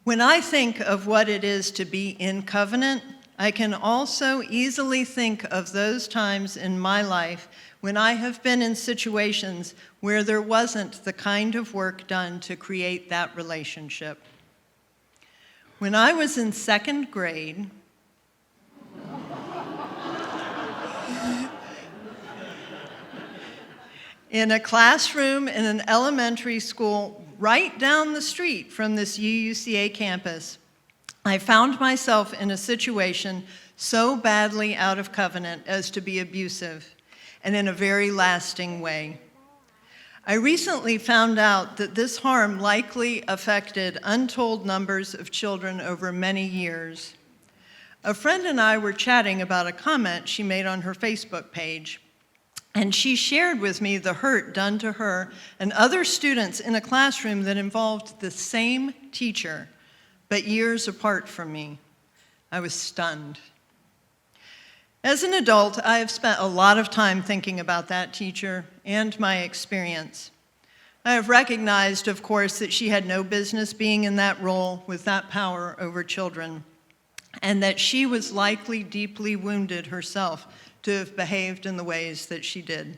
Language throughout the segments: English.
When I think of what it is to be in covenant, I can also easily think of those times in my life when I have been in situations where there wasn't the kind of work done to create that relationship. When I was in second grade, in a classroom in an elementary school right down the street from this UUCA campus, I found myself in a situation so badly out of covenant as to be abusive, and in a very lasting way. I recently found out that this harm likely affected untold numbers of children over many years. A friend and I were chatting about a comment she made on her Facebook page, and she shared with me the hurt done to her and other students in a classroom that involved the same teacher, but years apart from me. I was stunned. As an adult, I have spent a lot of time thinking about that teacher and my experience. I have recognized, of course, that she had no business being in that role with that power over children, and that she was likely deeply wounded herself to have behaved in the ways that she did.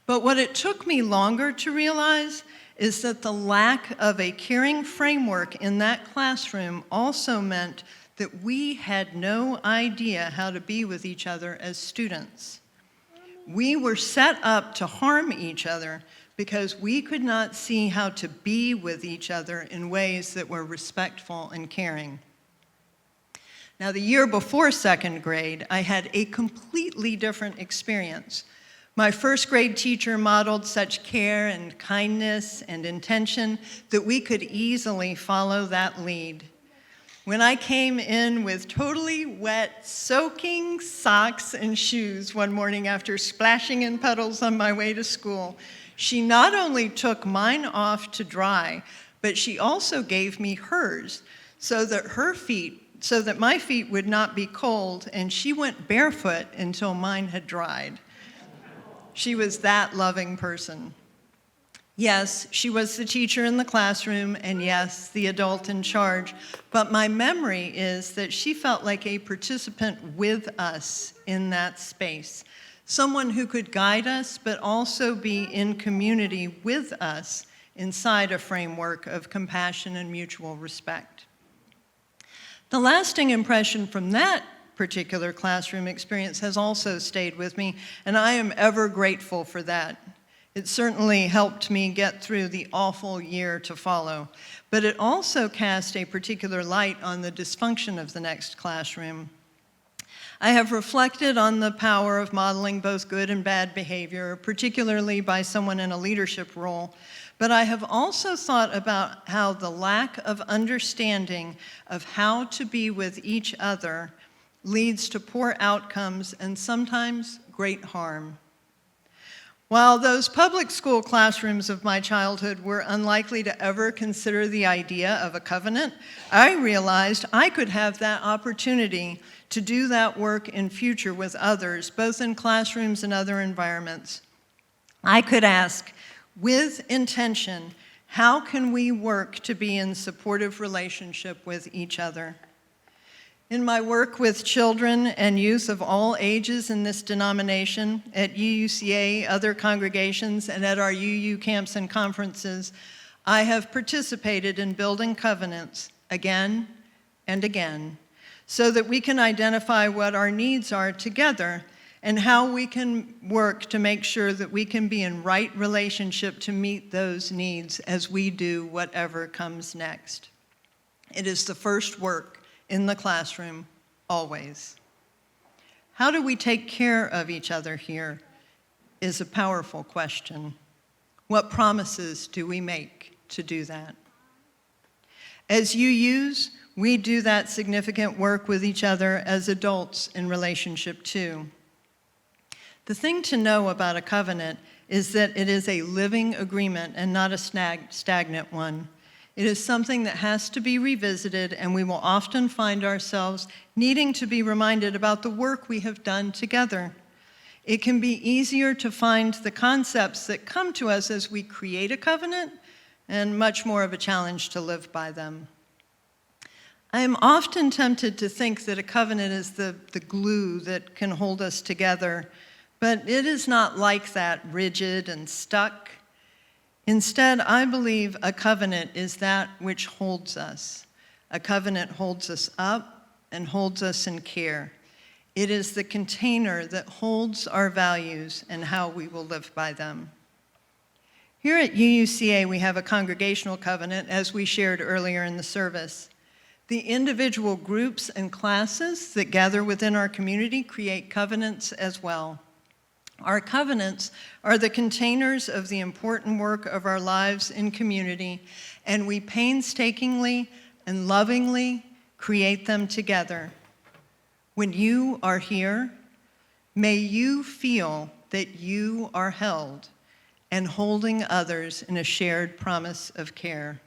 But what it took me longer to realize is that the lack of a caring framework in that classroom also meant that we had no idea how to be with each other as students. We were set up to harm each other because we could not see how to be with each other in ways that were respectful and caring. Now, the year before second grade, I had a completely different experience. My first grade teacher modeled such care and kindness and intention that we could easily follow that lead. When I came in with totally wet, soaking socks and shoes one morning after splashing in puddles on my way to school, she not only took mine off to dry, but she also gave me hers so that my feet would not be cold, and she went barefoot until mine had dried. She was that loving person. Yes, she was the teacher in the classroom, and yes, the adult in charge, but my memory is that she felt like a participant with us in that space, someone who could guide us, but also be in community with us inside a framework of compassion and mutual respect. The lasting impression from that particular classroom experience has also stayed with me, and I am ever grateful for that. It certainly helped me get through the awful year to follow, but it also cast a particular light on the dysfunction of the next classroom. I have reflected on the power of modeling both good and bad behavior, particularly by someone in a leadership role, but I have also thought about how the lack of understanding of how to be with each other leads to poor outcomes and sometimes great harm. While those public school classrooms of my childhood were unlikely to ever consider the idea of a covenant, I realized I could have that opportunity to do that work in future with others, both in classrooms and other environments. I could ask, with intention, how can we work to be in supportive relationship with each other? In my work with children and youth of all ages in this denomination, at UUCA, other congregations, and at our UU camps and conferences, I have participated in building covenants again and again so that we can identify what our needs are together and how we can work to make sure that we can be in right relationship to meet those needs as we do whatever comes next. It is the first work in the classroom, always. How do we take care of each other here is a powerful question. What promises do we make to do that? As UUs, we do that significant work with each other as adults in relationship too. The thing to know about a covenant is that it is a living agreement and not a stagnant one. It is something that has to be revisited, and we will often find ourselves needing to be reminded about the work we have done together. It can be easier to find the concepts that come to us as we create a covenant, and much more of a challenge to live by them. I am often tempted to think that a covenant is the glue that can hold us together, but it is not like that, rigid and stuck. Instead, I believe a covenant is that which holds us. A covenant holds us up and holds us in care. It is the container that holds our values and how we will live by them. Here at UUCA, we have a congregational covenant, as we shared earlier in the service. The individual groups and classes that gather within our community create covenants as well. Our covenants are the containers of the important work of our lives in community, and we painstakingly and lovingly create them together. When you are here, may you feel that you are held and holding others in a shared promise of care.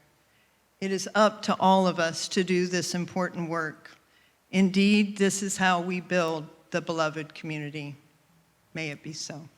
It is up to all of us to do this important work. Indeed, this is how we build the beloved community. May it be so.